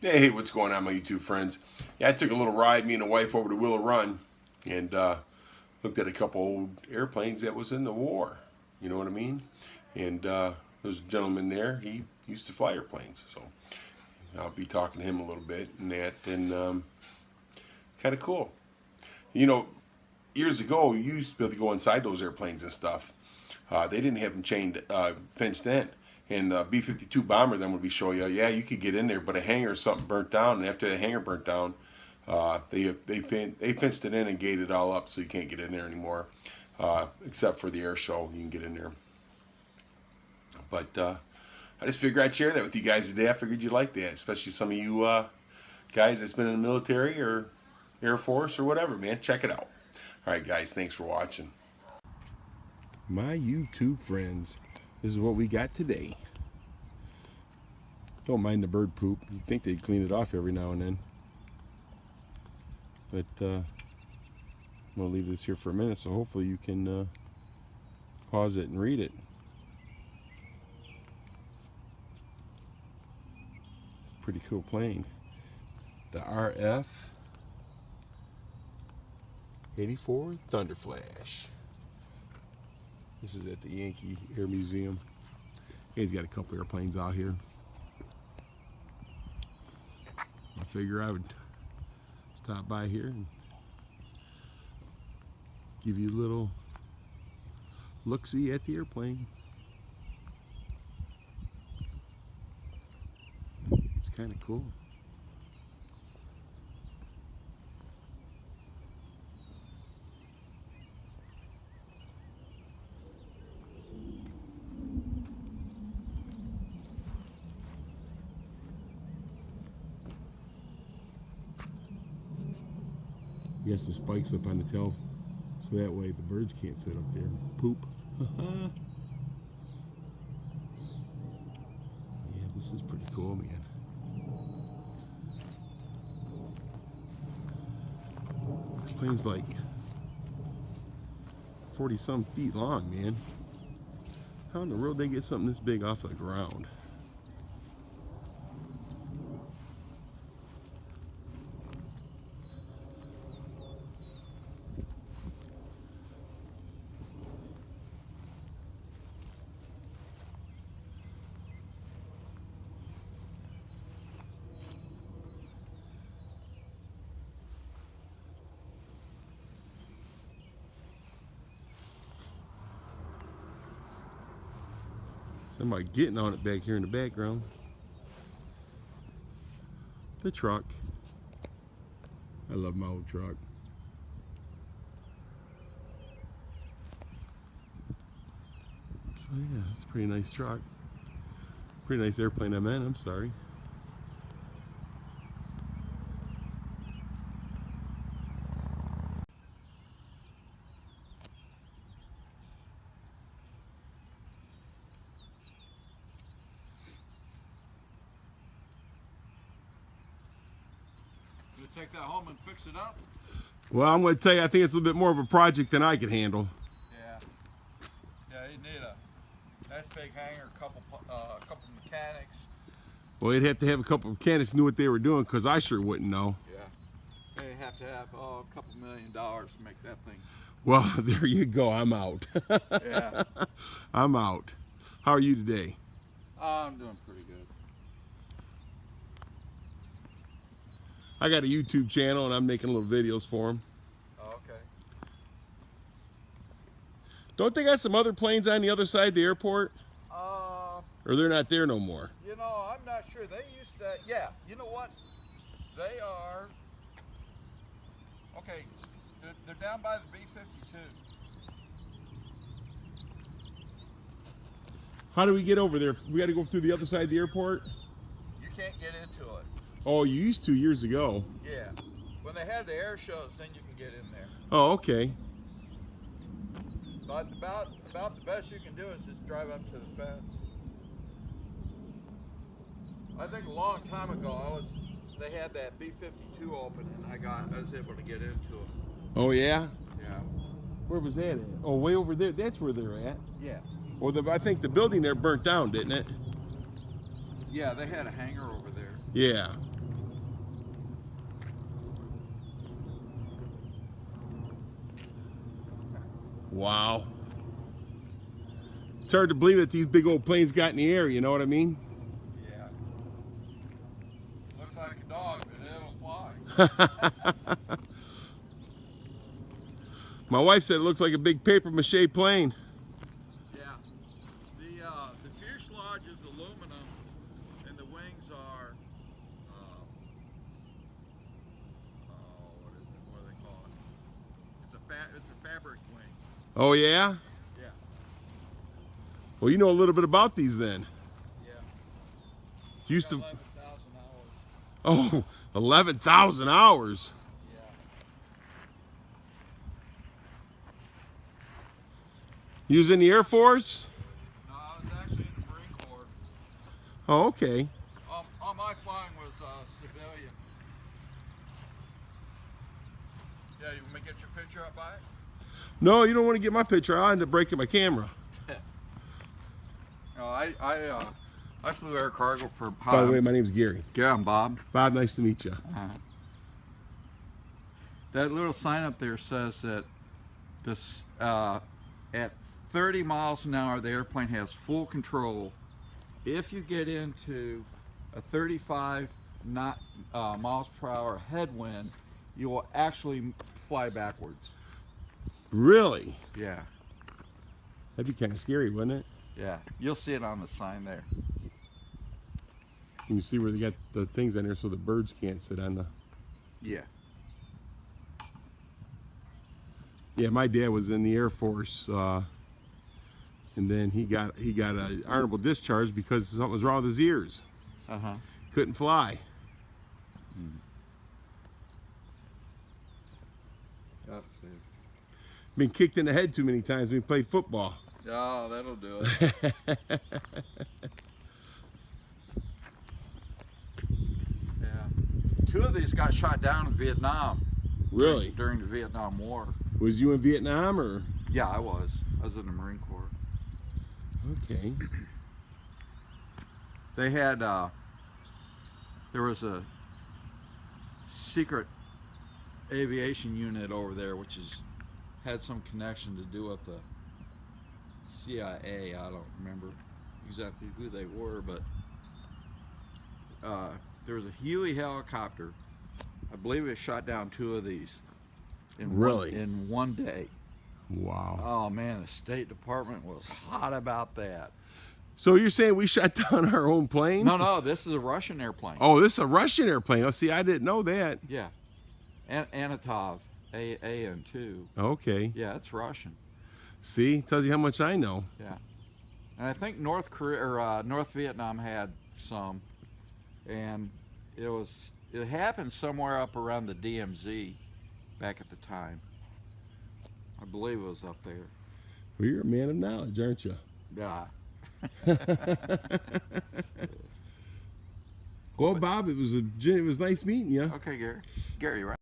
Hey, what's going on, my YouTube friends? Yeah, I took a little ride, me and the wife, over to Willow Run, and looked at a couple old airplanes that was in the war. You know what I mean? And there's a gentleman there. He used to fly airplanes, so I'll be talking to him a little bit and that, and kind of cool. You know, years ago, you used to be able to go inside those airplanes and stuff. They didn't have them chained, fenced in. And the B-52 bomber then would be showing you, yeah, you could get in there, but a hangar or something burnt down, and after the hangar burnt down, they fenced it in and gated it all up, so you can't get in there anymore, except for the air show. You can get in there. But I just figured I'd share that with you guys today. I figured you'd like that, especially some of you guys that's been in the military or Air Force or whatever, man. Check it out. All right, guys, thanks for watching. My YouTube friends, this is what we got today. Don't mind the bird poop. You'd think they'd clean it off every now and then. But I'm going to leave this here for a minute, so hopefully you can pause it and read it. It's a pretty cool plane. The RF-84 Thunderflash. This is at the Yankee Air Museum. He's got a couple airplanes out here. I figure I would stop by here and give you a little look-see at the airplane. It's kind of cool. You got some spikes up on the tail, so that way the birds can't sit up there and poop. Yeah, this is pretty cool, man. This plane's like 40-some feet long, man. How in the world they get something this big off the ground? Somebody getting on it back here in the background. The truck. I love my old truck. So yeah, it's a pretty nice truck. Pretty nice airplane I meant, I'm sorry. Take that home and fix it up? Well, I'm going to tell you, I think it's a little bit more of a project than I could handle. Yeah. Yeah, you need a nice big hangar, a couple mechanics. Well, you'd have to have a couple of mechanics who knew what they were doing, because I sure wouldn't know. Yeah. They have to have a couple $1 million to make that thing. Well, there you go. I'm out. Yeah. I'm out. How are you today? I'm doing pretty good. I got a YouTube channel and I'm making little videos for them. Oh, okay. Don't they got some other planes on the other side of the airport? Or they're not there no more? You know, I'm not sure. They used to, yeah. You know what? They are, okay, they're down by the B-52. How do we get over there? We got to go through the other side of the airport? You can't get into it. Oh, you used to years ago. Yeah. When they had the air shows, then you can get in there. Oh, okay. But about the best you can do is just drive up to the fence. I think a long time ago, they had that B-52 open, and I was able to get into it. Oh yeah? Yeah. Where was that at? Oh, way over there. That's where they're at. Yeah. Well, I think the building there burnt down, didn't it? Yeah, they had a hangar over there. Yeah. Wow. It's hard to believe that these big old planes got in the air, you know what I mean? Yeah. Looks like a dog, but it'll fly. My wife said it looks like a big paper mache plane. Yeah. The fuselage is aluminum, and the wings are, what is it? What do they call it? It's a fabric wing. Oh yeah? Yeah. Well, you know a little bit about these then. Yeah. Used to. 11,000 hours. Oh, 11,000 hours. Yeah. You was in the Air Force? No, I was actually in the Marine Corps. Oh, okay. All my flying was civilian. Yeah, you want me to get your picture up by it? No, you don't want to get my picture. I'll end up breaking my camera. No, I flew air cargo for. By the way, my name's Gary. Yeah, I'm Bob. Bob, nice to meet you. That little sign up there says that this at 30 miles an hour the airplane has full control. If you get into a 35 miles per hour headwind, you will actually fly backwards. Really? Yeah, That'd be kind of scary, wouldn't it? yeah. You'll see it on the sign there. You can see where they got the things on there so the birds can't sit on the. Yeah. Yeah, my dad was in the Air Force, and then he got an honorable discharge because something was wrong with his ears. Couldn't fly. Been kicked in the head too many times when we played football. Oh, that'll do it. Yeah. Two of these got shot down in Vietnam. Really? During the Vietnam War. Was you in Vietnam or? Yeah, I was. I was in the Marine Corps. Okay. They had, there was a secret aviation unit over there, which had some connection to do with the CIA. I don't remember exactly who they were, but there was a Huey helicopter. I believe it shot down two of these in one day. Wow. Oh man, the State Department was hot about that. So you're saying we shot down our own plane? No, this is a Russian airplane. Oh, this is a Russian airplane. Oh, see, I didn't know that. Yeah, Anatov AN-2. Okay. Yeah, it's Russian. See, tells you how much I know. Yeah, and I think North Vietnam had some, and it happened somewhere up around the DMZ back at the time. I believe it was up there. Well, you're a man of knowledge, aren't you? Yeah. Well, Bob, it was nice meeting you. Okay, Gary, right?